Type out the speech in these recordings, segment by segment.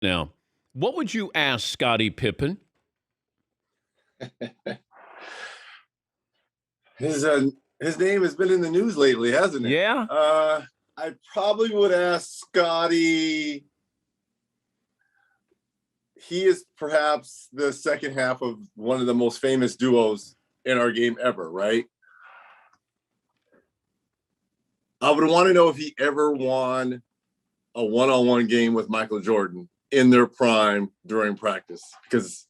Now, what would you ask Scottie Pippen? His name has been in the news lately, hasn't it? Yeah. I probably would ask Scottie. He is perhaps the second half of one of the most famous duos in our game ever, right? I would want to know if he ever won a one-on-one game with Michael Jordan in their prime during practice, because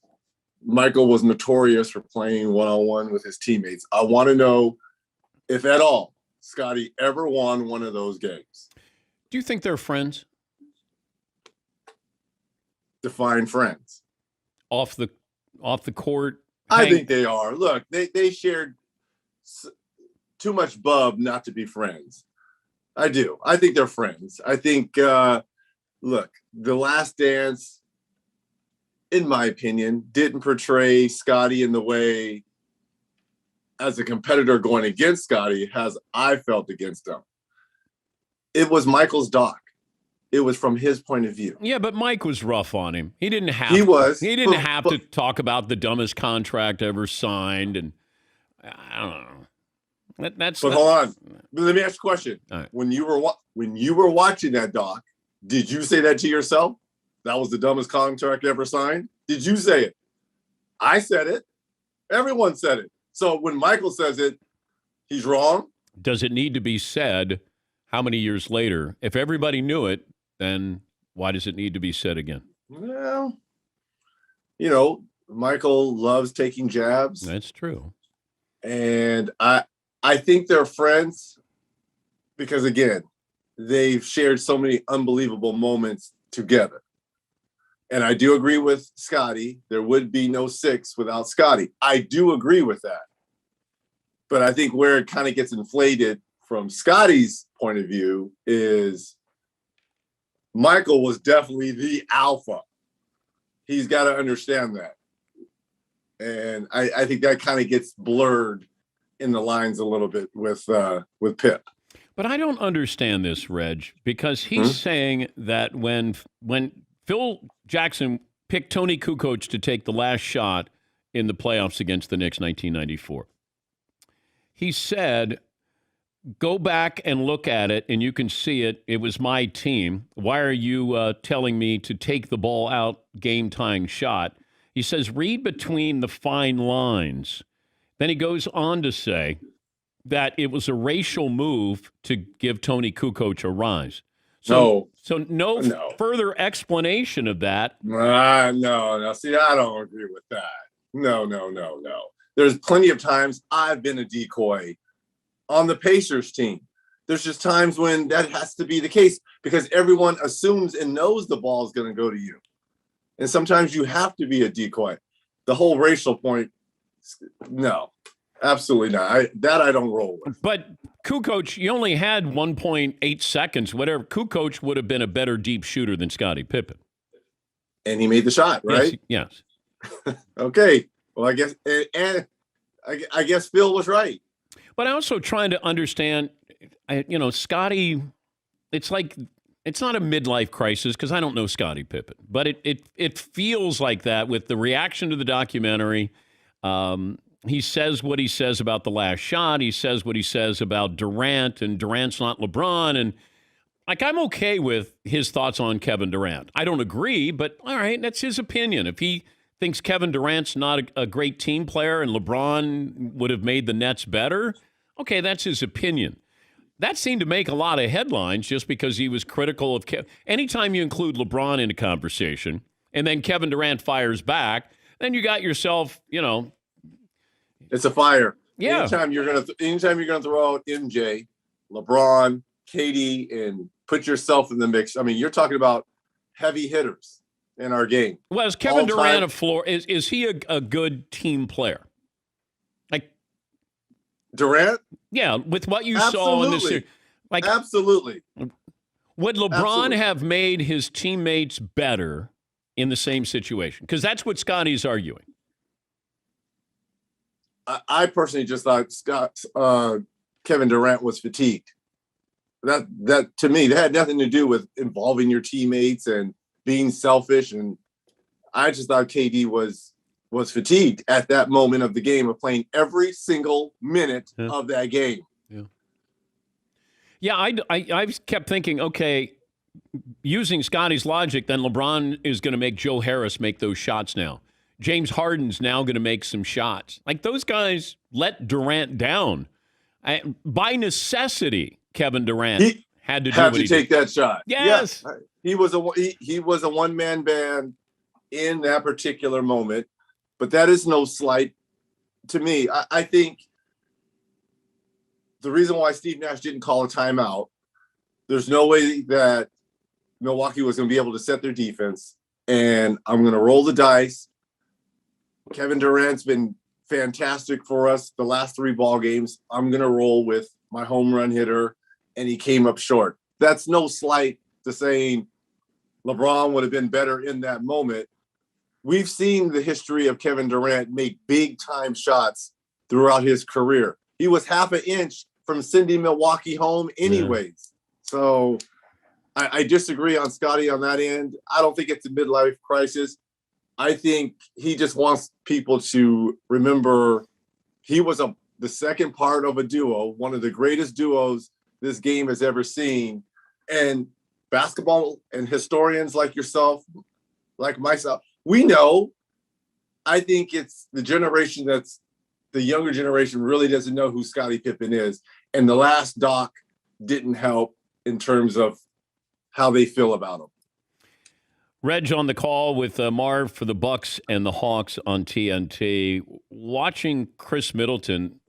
Michael was notorious for playing one-on-one with his teammates. I want to know if at all Scottie ever won one of those games. Do you think they're friends? Define friends. Off the court? I think they are. Look, they shared too much bub not to be friends. I do. I think they're friends. I think, look, The Last Dance, in my opinion, didn't portray Scottie in the way as a competitor going against Scottie as I felt against him. It was Michael's doc. It was from his point of view. Yeah, but Mike was rough on him. He didn't have. He didn't have to talk about the dumbest contract ever signed, and I don't know. But hold on. Let me ask you a question. Right. When you were watching that doc, did you say that to yourself? That was the dumbest contract ever signed? Did you say it? I said it. Everyone said it. So when Michael says it, he's wrong. Does it need to be said how many years later? If everybody knew it, then why does it need to be said again? Well, Michael loves taking jabs. That's true. And I think they're friends because, again, they've shared so many unbelievable moments together. And I do agree with Scottie. There would be no six without Scottie. I do agree with that. But I think where it kind of gets inflated from Scottie's point of view is Michael was definitely the alpha. He's got to understand that. And I think that kind of gets blurred in the lines a little bit with Pip. But I don't understand this, Reg, because he's saying that when Phil Jackson picked Tony Kukoc to take the last shot in the playoffs against the Knicks 1994, he said, go back and look at it, and you can see it. It was my team. Why are you telling me to take the ball out game-tying shot? He says, read between the fine lines. Then he goes on to say that it was a racial move to give Tony Kukoc a rise. So no further explanation of that. No. See, I don't agree with that. No. There's plenty of times I've been a decoy on the Pacers team. There's just times when that has to be the case because everyone assumes and knows the ball is going to go to you. And sometimes you have to be a decoy. The whole racial point, no, absolutely not. I don't roll with. But Kukoc, you only had 1.8 seconds, whatever. Kukoc would have been a better deep shooter than Scottie Pippen. And he made the shot, right? Yes. Okay. Well, I guess Phil was right. But I'm also trying to understand, Scottie, it's like, it's not a midlife crisis because I don't know Scottie Pippen, but it feels like that with the reaction to the documentary. He says what he says about the last shot. He says what he says about Durant, and Durant's not LeBron. And I'm okay with his thoughts on Kevin Durant. I don't agree, but all right, that's his opinion. If he thinks Kevin Durant's not a great team player and LeBron would have made the Nets better, okay, that's his opinion. That seemed to make a lot of headlines just because he was critical of anytime you include LeBron in a conversation and then Kevin Durant fires back, then you got yourself, It's a fire. Yeah. Anytime you're gonna throw out MJ, LeBron, KD, and put yourself in the mix. I mean, you're talking about heavy hitters in our game. Well, is Kevin Durant a floor? Is he a good team player? Like Durant? Yeah, with what you saw in this series. Absolutely. Would LeBron have made his teammates better in the same situation? Because that's what Scottie's arguing. I personally just thought Kevin Durant was fatigued. That to me, that had nothing to do with involving your teammates and being selfish. And I just thought KD was fatigued at that moment of the game of playing every single minute of that game. Yeah, I kept thinking, okay, using Scotty's logic, then LeBron is going to make Joe Harris make those shots now. James Harden's now going to make some shots. Like, those guys let Durant down. By necessity, Kevin Durant had to take that shot. Yes. Yeah. He was a one-man band in that particular moment, but that is no slight to me. I think the reason why Steve Nash didn't call a timeout, there's no way that Milwaukee was going to be able to set their defense, and I'm going to roll the dice. Kevin Durant's been fantastic for us the last 3 ball games. I'm going to roll with my home run hitter, and he came up short. That's no slight to saying LeBron would have been better in that moment. We've seen the history of Kevin Durant make big-time shots throughout his career. He was half an inch from sending Milwaukee home anyways. So I disagree on Scottie on that end. I don't think it's a midlife crisis. I think he just wants people to remember he was the second part of a duo, one of the greatest duos this game has ever seen. And basketball and historians like yourself, like myself, we know. I think it's the generation that's the younger generation really doesn't know who Scottie Pippen is. And the last doc didn't help in terms of how they feel about him. Reg on the call with Marv for the Bucks and the Hawks on TNT. Watching Chris Middleton,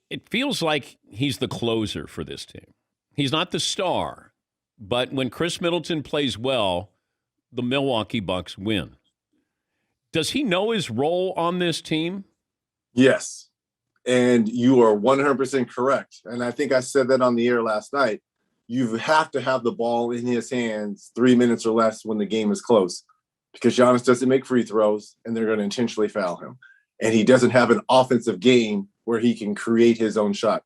it feels like he's the closer for this team. He's not the star, but when Chris Middleton plays well, the Milwaukee Bucks win. Does he know his role on this team? Yes, and you are 100% correct. And I think I said that on the air last night. You have to have the ball in his hands 3 minutes or less when the game is close, because Giannis doesn't make free throws and they're going to intentionally foul him. And he doesn't have an offensive game where he can create his own shot.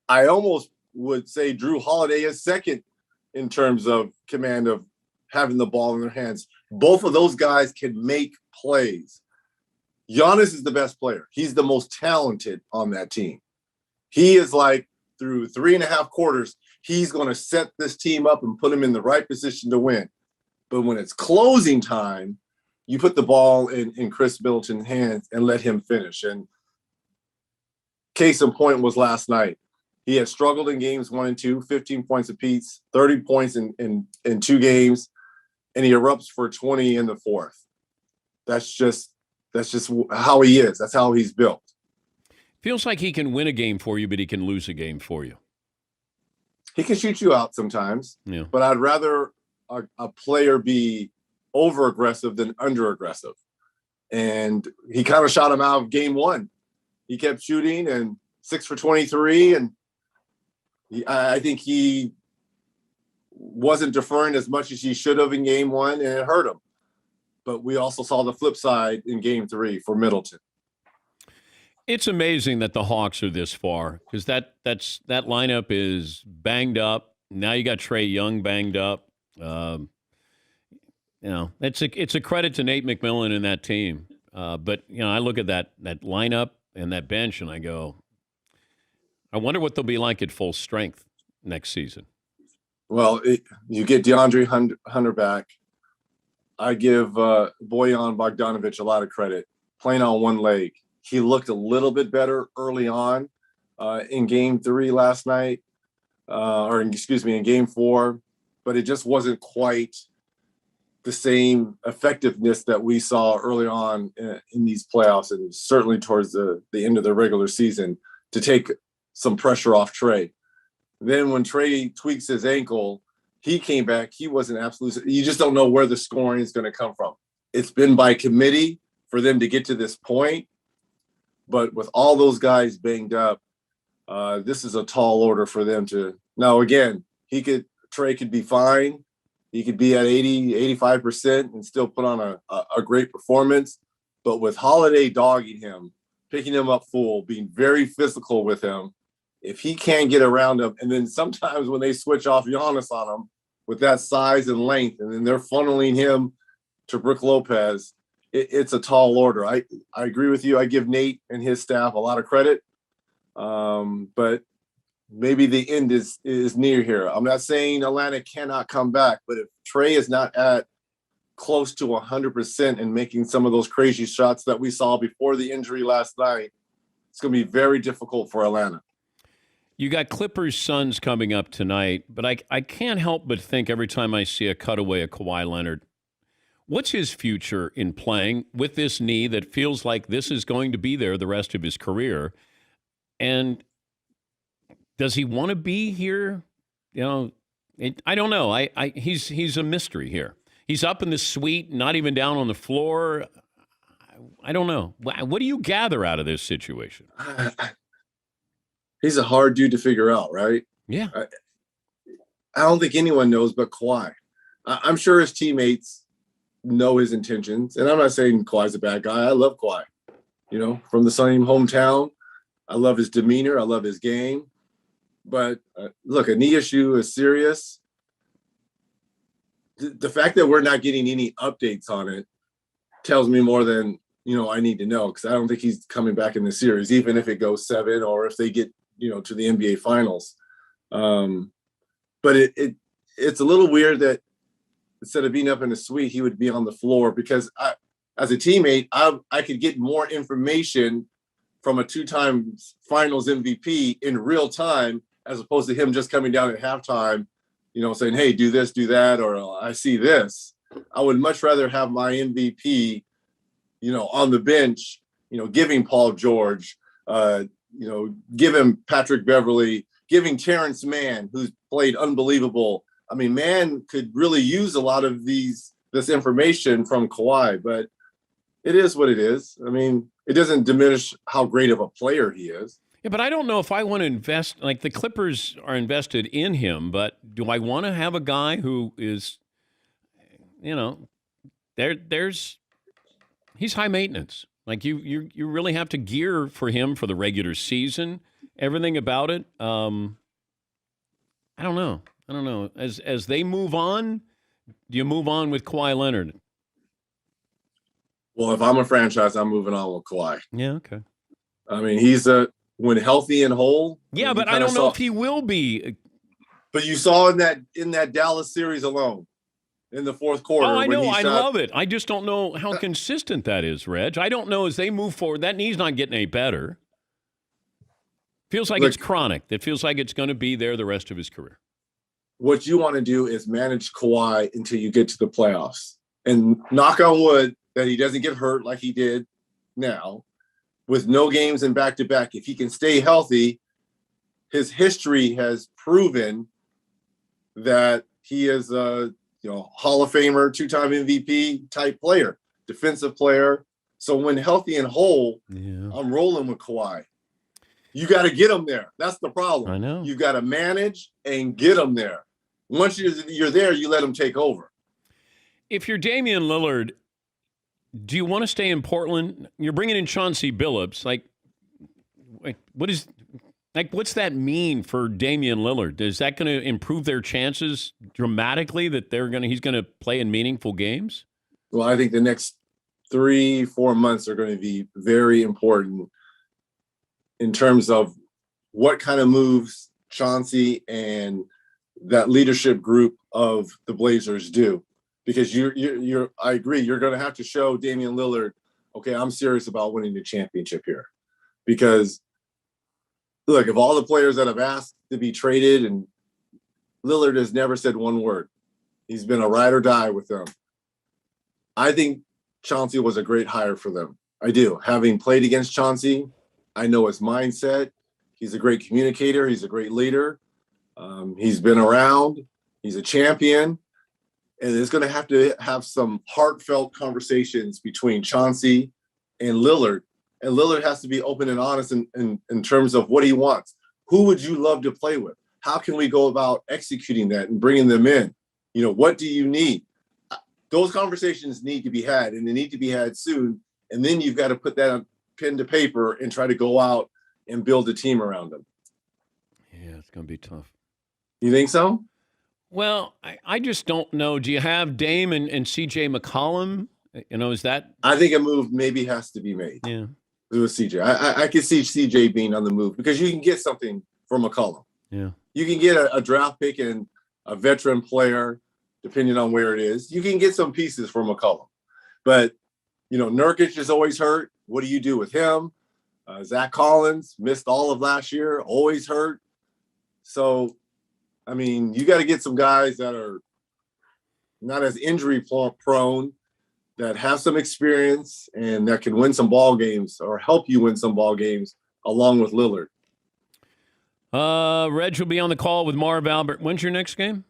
I almost would say Drew Holiday is second in terms of command of having the ball in their hands. Both of those guys can make plays. Giannis is the best player. He's the most talented on that team. He is like, through 3.5 quarters, he's going to set this team up and put them in the right position to win. But when it's closing time, you put the ball in Chris Middleton's hands and let him finish. And case in point was last night. He had struggled in games 1 and 2, 15 points apiece, 30 points in 2 games, and he erupts for 20 in the 4th. That's just how he is. That's how he's built. Feels like he can win a game for you, but he can lose a game for you. He can shoot you out sometimes, yeah. But I'd rather a player be over-aggressive than under-aggressive. And he kind of shot him out of game 1. He kept shooting and 6 for 23, and I think he wasn't deferring as much as he should have in game 1, and it hurt him. But we also saw the flip side in game 3 for Middleton. It's amazing that the Hawks are this far, because that lineup is banged up. Now you got Trae Young banged up. It's a credit to Nate McMillan and that team. But I look at that lineup and that bench, and I go, I wonder what they'll be like at full strength next season. Well, you get DeAndre Hunter back. I give Bojan Bogdanovic a lot of credit. Playing on one leg. He looked a little bit better early on in game 3 last night, in game 4, but it just wasn't quite the same effectiveness that we saw early on in these playoffs, and certainly towards the end of the regular season, to take some pressure off Trae. Then when Trae tweaks his ankle, he came back. He wasn't absolute. You just don't know where the scoring is going to come from. It's been by committee for them to get to this point. But with all those guys banged up, this is a tall order for them to. Now, again, Trae could be fine. He could be at 80, 85% and still put on a great performance. But with Holiday dogging him, picking him up full, being very physical with him, if he can't get around him, and then sometimes when they switch off Giannis on him, with that size and length, and then they're funneling him to Brook Lopez, it's a tall order. I agree with you. I give Nate and his staff a lot of credit, but maybe the end is near here. I'm not saying Atlanta cannot come back, but if Trey is not at close to 100% and making some of those crazy shots that we saw before the injury last night, it's going to be very difficult for Atlanta. You got Clippers Suns coming up tonight, but I can't help but think every time I see a cutaway of Kawhi Leonard, what's his future in playing with this knee that feels like this is going to be there the rest of his career? And does he want to be here? You know, I don't know. He's a mystery here. He's up in the suite, not even down on the floor. I don't know. What do you gather out of this situation? He's a hard dude to figure out, right? Yeah. I don't think anyone knows but Kawhi. I'm sure his teammates know his intentions. And I'm not saying Kawhi's a bad guy. I love Kawhi, from the same hometown. I love his demeanor. I love his game. But look, a knee issue is serious. The fact that we're not getting any updates on it tells me more than, I need to know, because I don't think he's coming back in the series, even if it goes 7 or if they get, to the NBA finals. But it's a little weird that instead of being up in the suite, he would be on the floor, because as a teammate, I could get more information from a 2-time finals MVP in real time, as opposed to him just coming down at halftime, saying, hey, do this, do that, or I see this. I would much rather have my MVP, on the bench, giving Paul George, giving Patrick Beverly, giving Terrence Mann, who's played unbelievable. I mean, Mann could really use a lot of this information from Kawhi, but it is what it is. I mean, it doesn't diminish how great of a player he is. Yeah, but I don't know if I want to invest, like the Clippers are invested in him, but do I want to have a guy who is, he's high maintenance. Like you really have to gear for him for the regular season, everything about it. I don't know. As they move on, do you move on with Kawhi Leonard? Well, if I'm a franchise, I'm moving on with Kawhi. Yeah, okay. I mean, he's when healthy and whole. Yeah, but I don't know if he will be. But you saw in that Dallas series alone, in the fourth quarter. Oh, I know. I love it. I just don't know how consistent that is, Reg. I don't know as they move forward. That knee's not getting any better. Feels like it's chronic. It feels like it's going to be there the rest of his career. What you want to do is manage Kawhi until you get to the playoffs. And knock on wood that he doesn't get hurt like he did now, with no games in back-to-back. If he can stay healthy, his history has proven that he is a Hall of Famer, 2-time MVP type player, defensive player. So when healthy and whole, I'm rolling with Kawhi. You got to get him there. That's the problem. I know. You got to manage and get him there. Once you're there, you let him take over. If you're Damian Lillard, do you want to stay in Portland? You're bringing in Chauncey Billups. What's that mean for Damian Lillard? Is that going to improve their chances dramatically that he's going to play in meaningful games? Well, I think the next 3-4 months are going to be very important in terms of what kind of moves Chauncey and that leadership group of the Blazers do. Because I agree, you're going to have to show Damian Lillard, okay, I'm serious about winning the championship here. Because, look, of all the players that have asked to be traded, and Lillard has never said one word. He's been a ride or die with them. I think Chauncey was a great hire for them. I do. Having played against Chauncey, I know his mindset. He's a great communicator. He's a great leader. He's been around. He's a champion. And it's going to have some heartfelt conversations between Chauncey and Lillard. And Lillard has to be open and honest in terms of what he wants. Who would you love to play with? How can we go about executing that and bringing them in? What do you need? Those conversations need to be had, and they need to be had soon. And then you've got to put that on pen to paper and try to go out and build a team around them. Yeah, it's going to be tough. You think so? Well, I just don't know. Do you have Dame and C.J. McCollum? Is that? I think a move maybe has to be made. Yeah. With CJ. I can see CJ being on the move because you can get something for McCollum. Yeah. You can get a draft pick and a veteran player, depending on where it is. You can get some pieces for McCollum. But, Nurkic is always hurt. What do you do with him? Zach Collins missed all of last year, always hurt. So, you got to get some guys that are not as injury prone, that have some experience and that can win some ball games or help you win some ball games along with Lillard. Reg will be on the call with Marv Albert. When's your next game?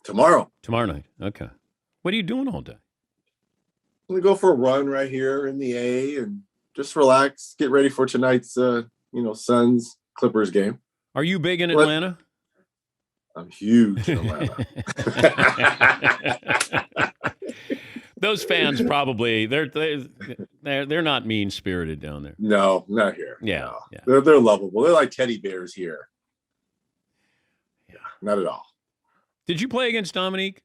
Tomorrow. Tomorrow night. Okay. What are you doing all day? I'm going to go for a run right here in the A and just relax, get ready for tonight's, Suns Clippers game. Are you big in Atlanta? I'm huge in Atlanta. Those fans probably they're not mean spirited down there. No, not here. Yeah, no. Yeah. They're lovable. They're like teddy bears here. Yeah, not at all. Did you play against Dominique?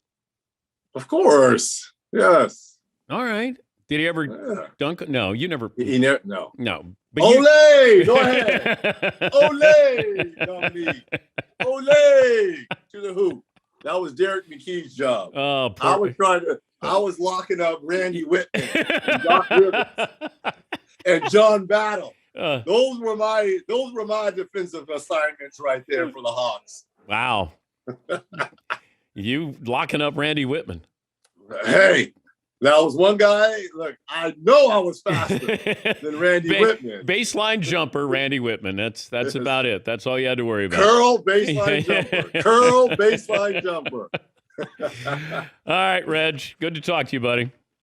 Of course. Yes. All right. Did he ever dunk? No, you never. He never. No. No. But Ole! Go ahead. Ole! Dominique. Ole! To the hoop. That was Derek McKee's job. Oh, I was locking up Randy Whitman and Doc Rivers and John Battle. Those were my defensive assignments right there for the Hawks. Wow. You locking up Randy Whitman. Hey, that was one guy. Look, I know I was faster than Randy Whitman. Baseline jumper, Randy Whitman. That's about it. That's all you had to worry about. Curl, baseline jumper. Curl, baseline jumper. All right, Reg. Good to talk to you, buddy.